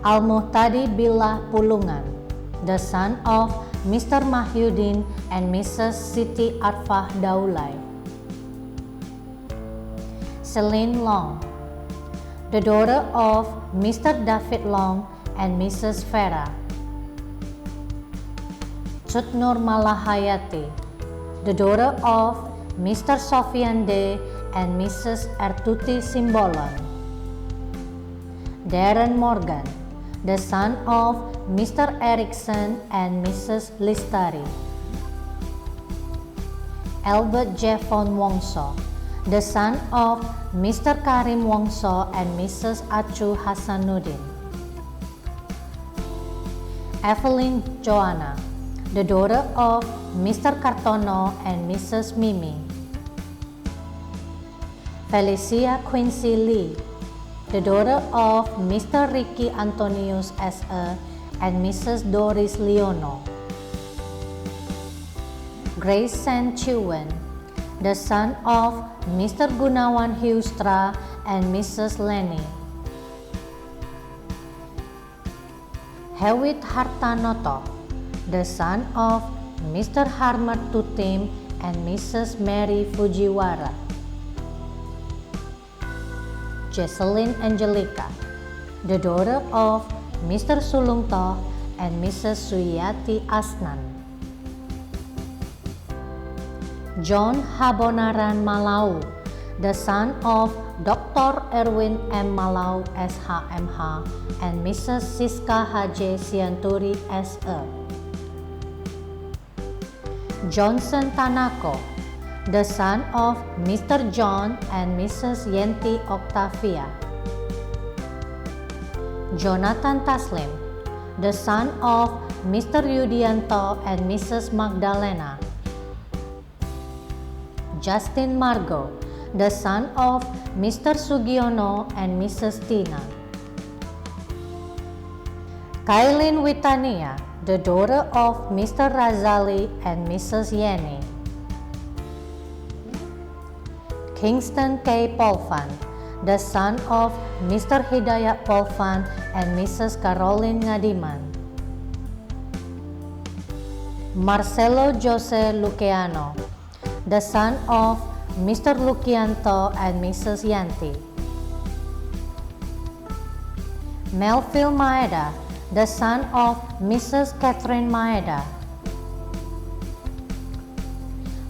Al-Muhtadi Billah Pulungan, the son of Mr. Mahyudin and Mrs. Siti Arfah Daulay. Celine Long, the daughter of Mr. David Long and Mrs. Vera. Chutnur Malahayati, the daughter of Mr. Sofian De and Mrs. Ertuti Simbolon. Darren Morgan, the son of Mr. Erickson and Mrs. Listari. Albert Jeffon Wongso, the son of Mr. Karim Wongso and Mrs. Achu Hasanuddin. Evelyn Joanna, the daughter of Mr. Kartono and Mrs. Mimi. Felicia Quincy Lee, the daughter of Mr. Ricky Antonius SE and Mrs. Doris Leono. Grace San Chiwen, the son of Mr. Gunawan Hiustra and Mrs. Lenny. Hewit Hartanoto, the son of Mr. Harmat Tutim and Mrs. Mary Fujiwara. Jesselyn Angelica, the daughter of Mr. Sulungto and Mrs. Suyati Asnan. John Habonaran Malau, the son of Dr. Erwin M. Malau SHMH and Mrs. Siska H. Sianturi SE. Johnson Tanako, the son of Mr. John and Mrs. Yenti Octavia. Jonathan Taslim, the son of Mr. Yudianto and Mrs. Magdalena. Justin Margo, the son of Mr. Sugiono and Mrs. Tina. Kailin Witania, the daughter of Mr. Razali and Mrs. Yeni. Kingston K. Polvan, the son of Mr. Hidayat Polvan and Mrs. Caroline Ngadiman. Marcelo Jose Luciano, the son of Mr. Lucianto and Mrs. Yanti. Melville Maeda, the son of Mrs. Catherine Maeda.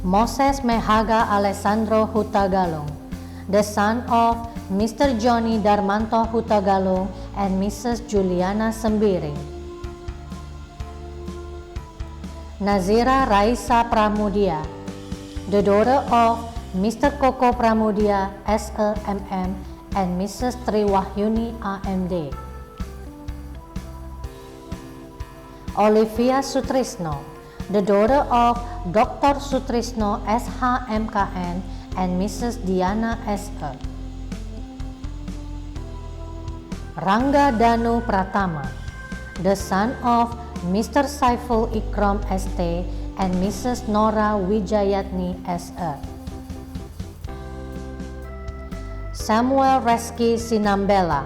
Moses Mehaga Alessandro Hutagalung, the son of Mr. Johnny Darmanto Hutagalung and Mrs. Juliana Sembiring. Nazira Raisa Pramudia, the daughter of Mr. Koko Pramudia SEMM and Mrs. Triwahyuni AMD. Olivia Sutrisno, the daughter of Dr. Sutrisno SHMKN and Mrs. Diana SE. Rangga Danu Pratama, the son of Mr. Saiful Ikram ST and Mrs. Nora Wijayatni SE. Samuel Reski Sinambela,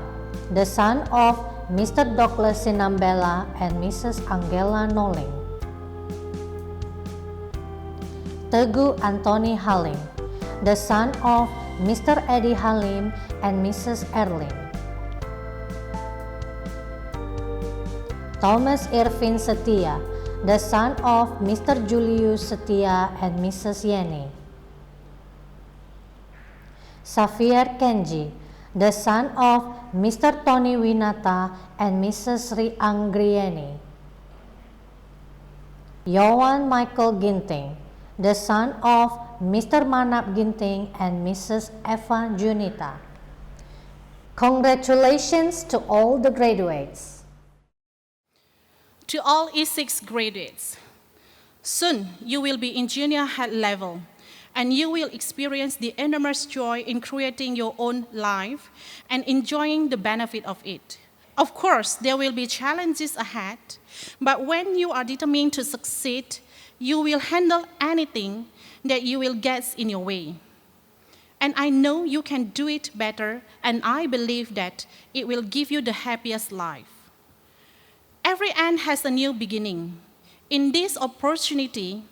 the son of Mr. Douglas Sinambela and Mrs. Angela Noling. Teguh Anthony Halim, the son of Mr. Eddie Halim and Mrs. Erling. Thomas Irvin Setia, the son of Mr. Julius Setia and Mrs. Yeni. Xavier Kenji, the son of Mr. Tony Winata and Mrs. Sri Anggrieni. Yohan Michael Ginting, the son of Mr. Manap Ginting and Mrs. Eva Junita. Congratulations to all the graduates. To all E6 graduates, soon you will be in junior high level and you will experience the enormous joy in creating your own life and enjoying the benefit of it. Of course, there will be challenges ahead, but when you are determined to succeed, you will handle anything that you will get in your way. And I know you can do it better, and I believe that it will give you the happiest life. Every end has a new beginning. In this opportunity,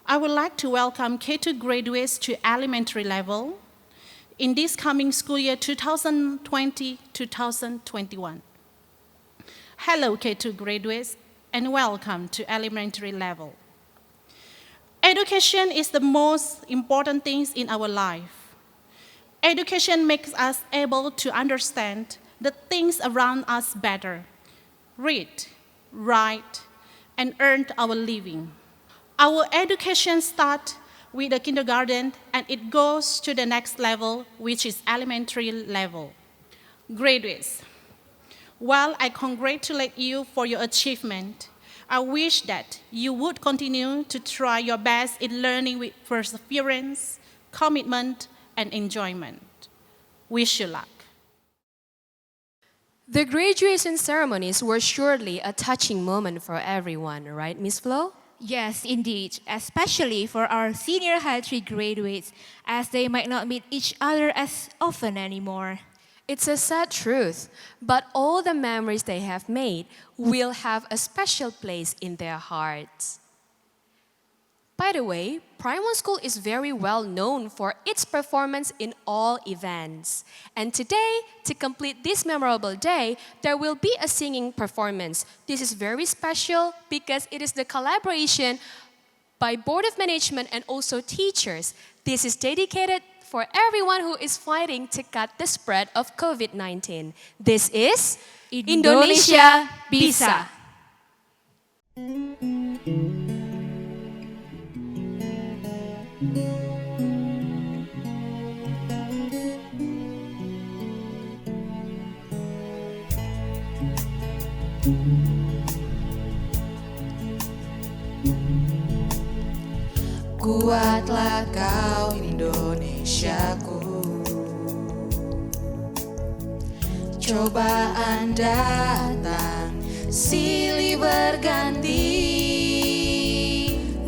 I would like to welcome K2 graduates to elementary level in this coming school year 2020-2021. Hello K2 graduates and welcome to elementary level. Education is the most important thing in our life. Education makes us able to understand the things around us better, read, write, and earn our living. Our education starts with the kindergarten and it goes to the next level, which is elementary level. Graduates, while I congratulate you for your achievement, I wish that you would continue to try your best in learning with perseverance, commitment, and enjoyment. Wish you luck. The graduation ceremonies were surely a touching moment for everyone, right, Miss Flo? Yes, indeed, especially for our senior high 3 graduates, as they might not meet each other as often anymore. It's a sad truth, but all the memories they have made will have a special place in their hearts. By the way, Primary School is very well known for its performance in all events. And today, to complete this memorable day, there will be a singing performance. This is very special because it is the collaboration by Board of Management and also teachers. This is dedicated for everyone who is fighting to cut the spread of COVID-19. This is Indonesia Bisa. Kuatlah kau Indonesiaku, cobaan datang silih berganti,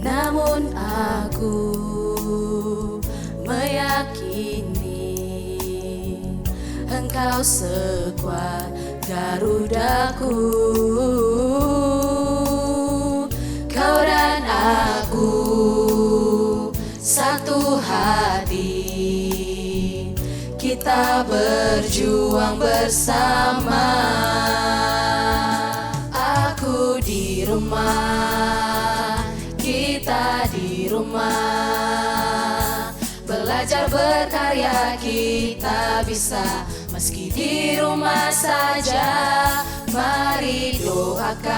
namun aku meyakini Engkau sekuat Garudaku. Kau dan aku satu hati, kita berjuang bersama. di rumah, kita di rumah. Belajar berkarya kita bisa, meski di rumah saja. Mari doakan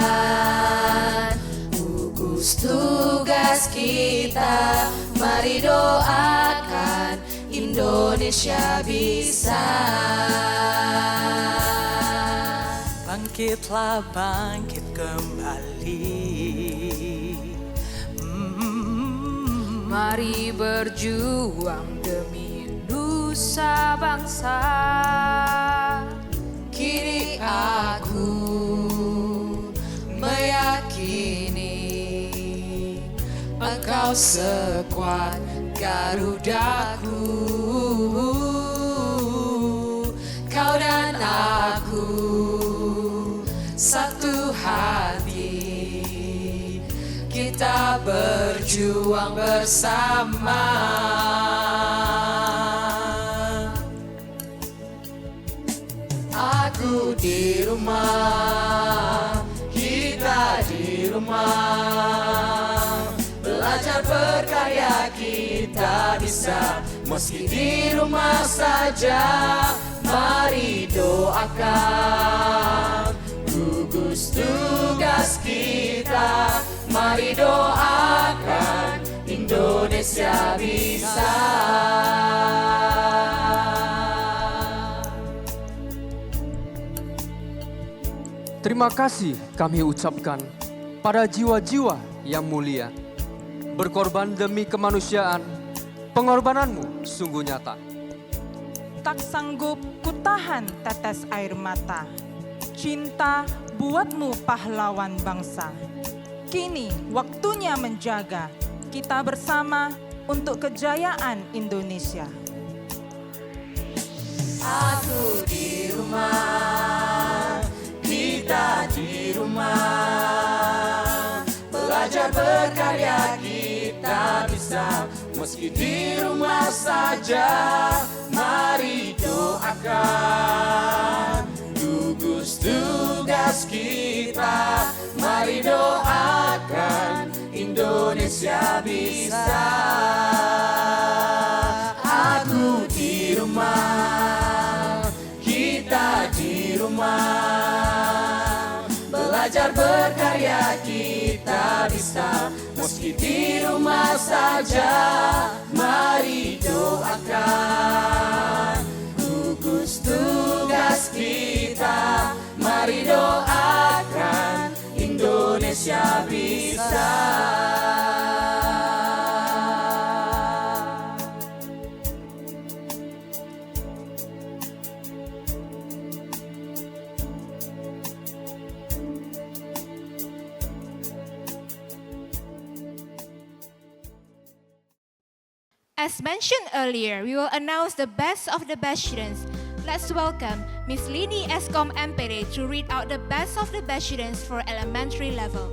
gugus tugas kita. Mari doakan Indonesia bisa. Bangkitlah, bangkit kembali. Mari berjuang demi nusa bangsa. Kini aku meyakini engkau sekuat Garudaku. Kau dan aku satu hati, kita berjuang bersama. Aku di rumah, kita di rumah. Belajar berkarya kita bisa, meski di rumah saja. Mari doakan gugus tugas kita. Mari doakan Indonesia bisa. Terima kasih kami ucapkan pada jiwa-jiwa yang mulia. Berkorban demi kemanusiaan, pengorbananmu sungguh nyata. Tak sanggup kutahan tetes air mata. Cinta buatmu pahlawan bangsa. Kini waktunya menjaga kita bersama untuk kejayaan Indonesia. Aku di rumah, kita di rumah. Belajar berkarya kita bisa, meski di rumah saja. Mari doakan gugus tugas kita. Mari doakan Indonesia bisa. Aku di rumah, kita di rumah. Belajar berkarya kita bisa, meski di rumah saja. Mari doakan gugus tugas kita. Mari doakan Indonesia bisa. As mentioned earlier, we will announce the best of the best students. Let's welcome Miss Lini Eskom MPD to read out the best of the best students for elementary level.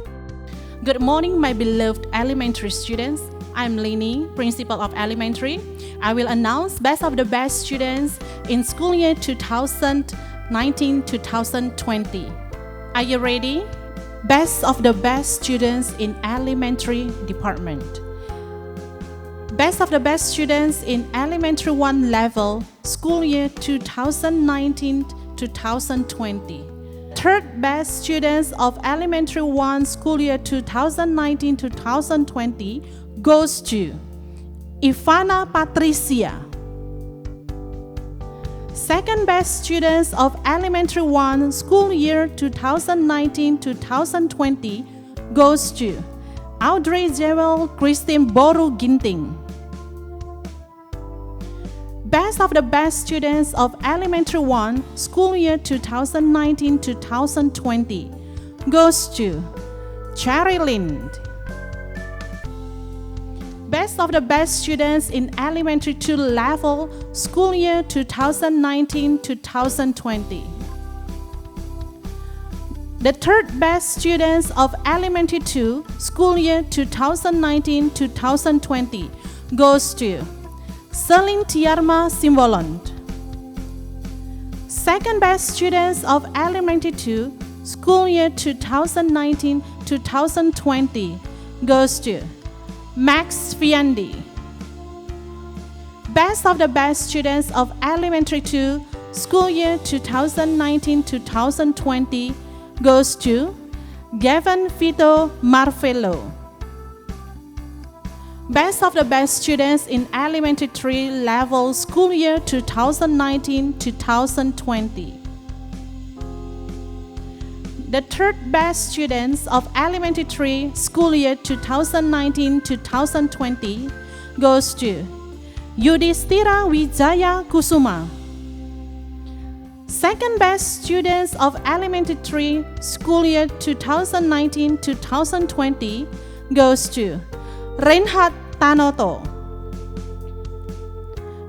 Good morning, my beloved elementary students. I'm Lini, Principal of Elementary. I will announce best of the best students in school year 2019-2020. Are you ready? Best of the best students in elementary department. Best of the best students in elementary 1 level, school year 2019-2020. Third best students of elementary 1, school year 2019-2020 goes to Ivana Patricia. Second best students of elementary 1, school year 2019-2020 goes to Audrey Jewel Christine Boru Ginting. Best of the best students of elementary 1, school year 2019-2020 goes to Cherry Lind. Best of the best students in elementary 2 level, school year 2019-2020. The third best students of elementary 2, school year 2019-2020 goes to Selin Tiarma Simbolond. Second best students of elementary 2, school year 2019-2020 goes to Max Fiandi. Best of the best students of elementary 2, school year 2019-2020 goes to Gavin Vito Marvello. Best of the best students in elementary 3 level, school year 2019-2020. The third best students of elementary 3, school year 2019-2020 goes to Yudhistira Wijaya Kusuma. Second best students of elementary 3, school year 2019-2020 goes to Reinhard Tanoto.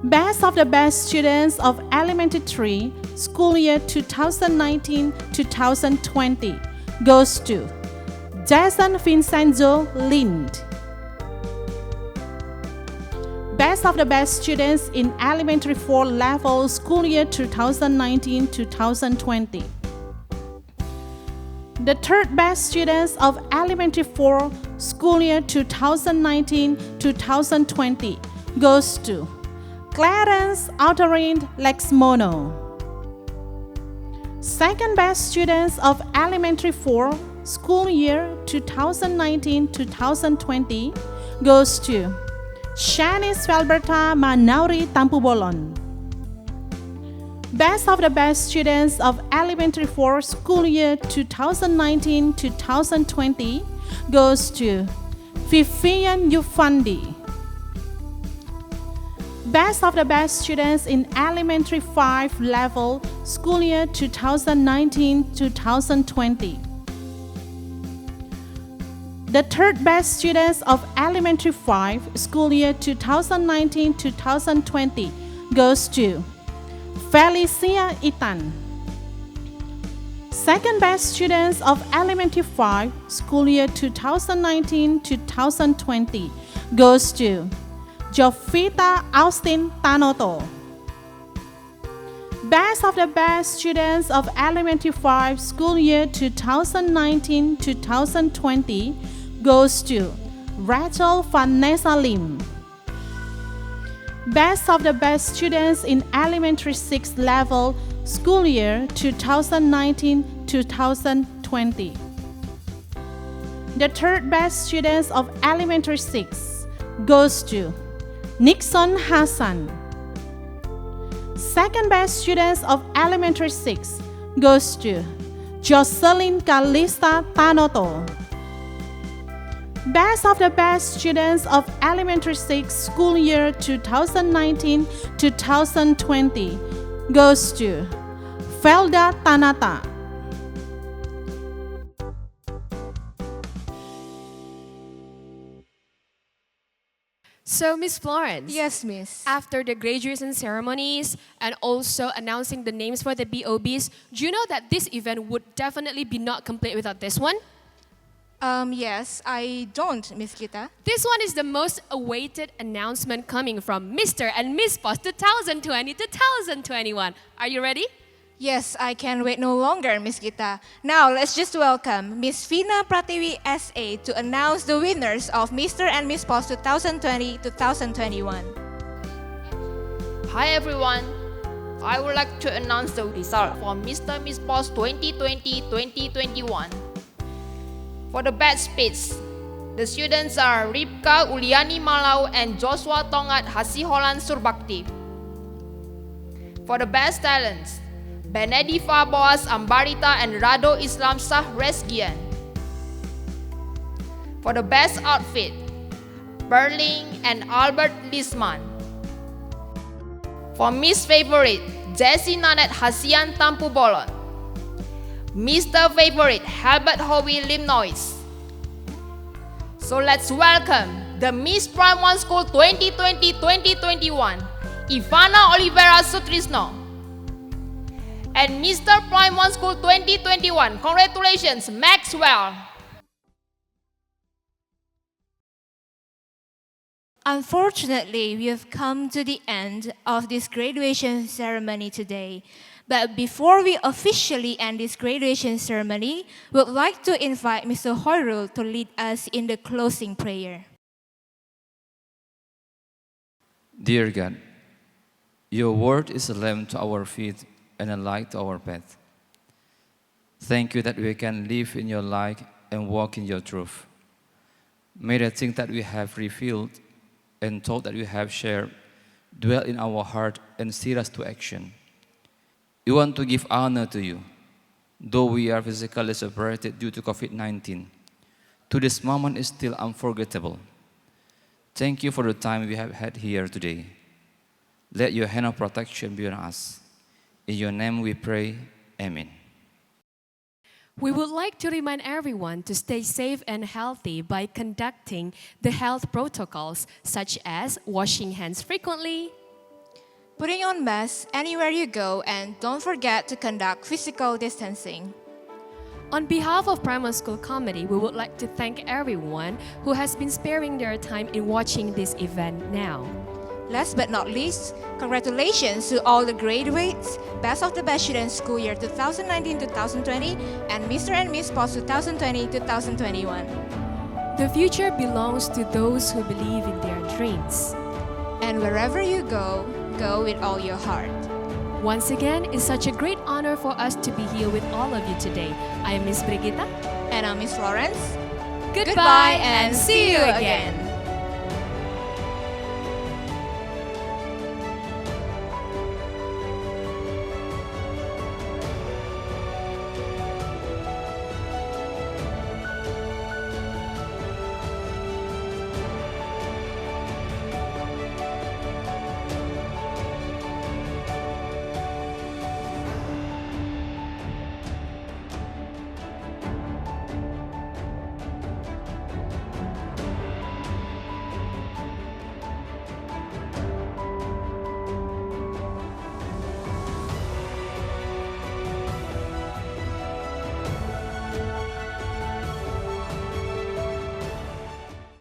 Best of the best students of elementary 3, school year 2019-2020 goes to Jason Vincenzo Lind. Best of the best students in elementary 4 level, school year 2019-2020. The third best students of elementary 4, school year 2019-2020 goes to Clarence Alterind Lexmono. Second best students of elementary 4, school year 2019-2020 goes to Shanice Felberta Manauri Tampubolon. Best of the best students of elementary 4, school year 2019-2020 goes to Vivian Yufandi. Best of the best students in elementary 5 level, school year 2019-2020. The third best students of elementary 5, school year 2019-2020 goes to Felicia Itan. Second best students of elementary 5, school year 2019-2020 goes to Jovita Austin Tanoto. Best of the best students of elementary 5, school year 2019-2020 goes to Rachel Vanessa Lim. Best of the best students in elementary 6 level, school year 2019-2020. The third best students of elementary 6 goes to Nixon Hassan. Second best students of elementary 6 goes to Jocelyn Kalista Tanoto. Best of the best students of elementary 6, school year 2019-2020 goes to Felda Tanata. So, Miss Florence. Yes, Miss. After the graduation ceremonies and also announcing the names for the BOBs, do you know that this event would definitely be not complete without this one? Yes, I don't, Miss Gita. This one is the most awaited announcement coming from Mr. and Miss Post 2020-2021. Are you ready? Yes, I can wait no longer, Miss Gita. Now, let's just welcome Miss Vina Pratiwi SA to announce the winners of Mr. and Miss Post 2020-2021. Hi everyone, I would like to announce the result for Mr. Miss Post 2020-2021. For the best speech, the students are Ripka Uliani Malau and Joshua Tongat Hasiholan Surbakti. For the best talents, Benediva Boas Ambarita and Rado Islam Shah Resgian. For the best outfit, Berling and Albert Lisman. For Miss Favorite, Jessie Nanet Hasian Tampubolon. Mr. Favorite, Halbert Howie Limnois. So let's welcome the Miss Prime 1 School 2020-2021, Ivana Olivera Sutrisno. And Mr. Prime 1 School 2021, congratulations, Maxwell. Unfortunately, we have come to the end of this graduation ceremony today. But before we officially end this graduation ceremony, we would like to invite Mr. Hoirul to lead us in the closing prayer. Dear God, your word is a lamp to our feet and a light to our path. Thank you that we can live in your light and walk in your truth. May the things that we have revealed and taught that we have shared dwell in our heart and steer us to action. We want to give honor to you, though we are physically separated due to COVID-19. To this moment is still unforgettable. Thank you for the time we have had here today. Let your hand of protection be on us. In your name we pray, Amen. We would like to remind everyone to stay safe and healthy by conducting the health protocols such as washing hands frequently, Putting on masks anywhere you go, and don't forget to conduct physical distancing. On behalf of Primary School Committee, we would like to thank everyone who has been sparing their time in watching this event now. Last but not least, congratulations to all the graduates, Best of the Best Students School Year 2019-2020, and Mr. and Miss Post 2020-2021. The future belongs to those who believe in their dreams. And wherever you go, go with all your heart. Once again, it's such a great honor for us to be here with all of you today. I am Miss Brigitta. And I'm Miss Florence. Goodbye and see you again.